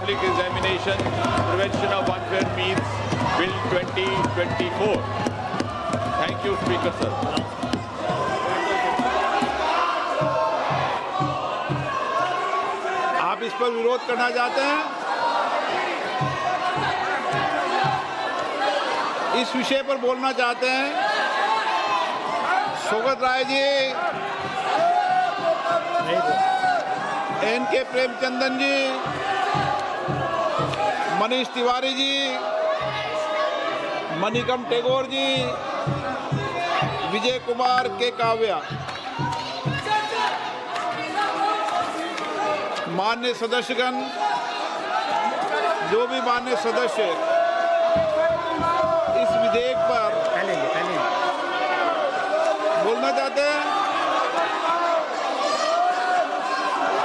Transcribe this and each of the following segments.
Public Examination Prevention of Unfair Means Bill 2024. Thank you, Speaker sir. आप इस पर विरोध करना चाहते हैं? इस विषय पर बोलना चाहते हैं? सोगत राय जी, एन के प्रेमचंदन जी, मनीष तिवारी जी, मणिकम टेगोर जी, विजय कुमार के काव्या। मान्य सदस्यगण, जो भी मान्य सदस्य इस विधेयक पर बोलना चाहते हैं,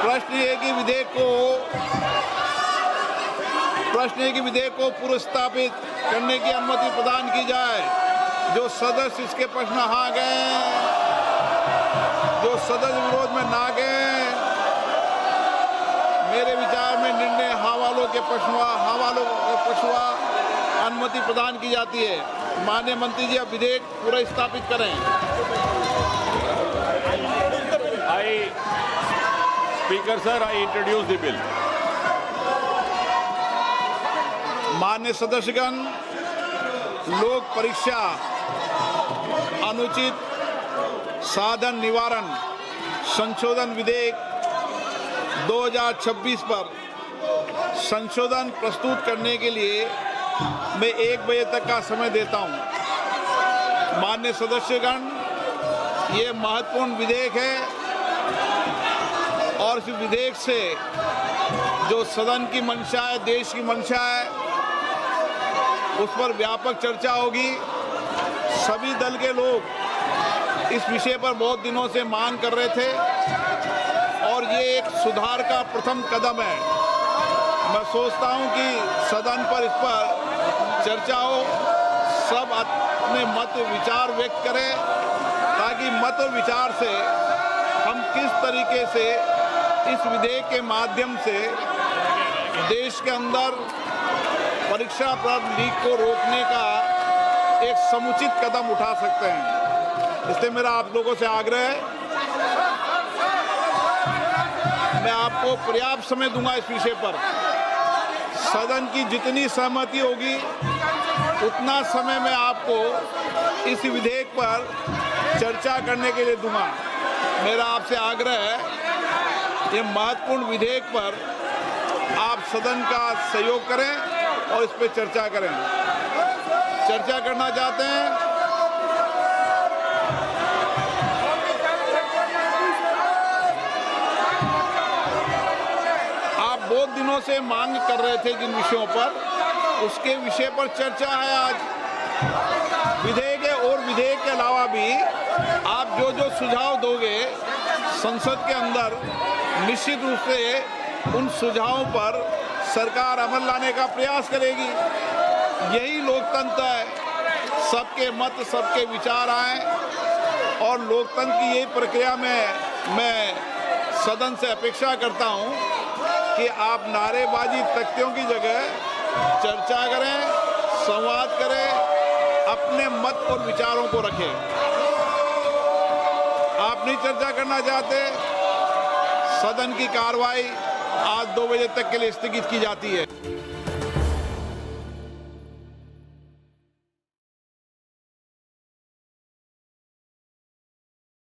प्रश्न ये कि विधेयक को पुरस्तापित करने की अनुमति प्रदान की जाए। जो सदस्य इसके पक्ष में हाँ गए, जो सदस्य विरोध में ना गए, मेरे विचार में निर्णय हाँ वालों के पक्ष में अनुमति प्रदान की जाती है। माननीय मंत्री जी, अब विधेयक पूरा स्थापित करें। Speaker sir, I introduce the bill. मान्य सदस्यगण, लोक परीक्षा अनुचित साधन निवारण संशोधन विधेयक 2026 पर संशोधन प्रस्तुत करने के लिए मैं 1 बजे तक का समय देता हूं। मान्य सदस्यगण, ये महत्वपूर्ण विधेयक है और इस विधेयक से जो सदन की मंशा है, देश की मंशा है, उस पर व्यापक चर्चा होगी। सभी दल के लोग इस विषय पर बहुत दिनों से मांग कर रहे थे और ये एक सुधार का प्रथम कदम है। मैं सोचता हूं कि सदन पर इस पर चर्चा हो, सब अपने मत विचार व्यक्त करें, ताकि मत विचार से हम किस तरीके से इस विधेयक के माध्यम से देश के अंदर परीक्षा लीक को रोकने का एक समुचित कदम उठा सकते हैं। इसलिए मेरा आप लोगों से आग्रह है, मैं आपको पर्याप्त समय दूंगा इस विषय पर। सदन की जितनी सहमति होगी उतना समय मैं आपको इस विधेयक पर चर्चा करने के लिए दूंगा। मेरा आपसे आग्रह है, ये महत्वपूर्ण विधेयक पर आप सदन का सहयोग करें और इस पर चर्चा करें। चर्चा करना चाहते हैं? आप बहुत दिनों से मांग कर रहे थे जिन विषयों पर, उसके विषय पर चर्चा है आज। विधेयक है और विधेयक के अलावा भी आप जो जो सुझाव दोगे संसद के अंदर, निश्चित रूप से उन सुझावों पर सरकार अमल लाने का प्रयास करेगी। यही लोकतंत्र है, सबके मत, सबके विचार आए, और लोकतंत्र की यही प्रक्रिया में मैं सदन से अपेक्षा करता हूं कि आप नारेबाजी तख्तियों की जगह चर्चा करें, संवाद करें, अपने मत और विचारों को रखें। आप नहीं चर्चा करना चाहते, सदन की कार्रवाई आज 2 बजे तक के लिए स्थगित की जाती है।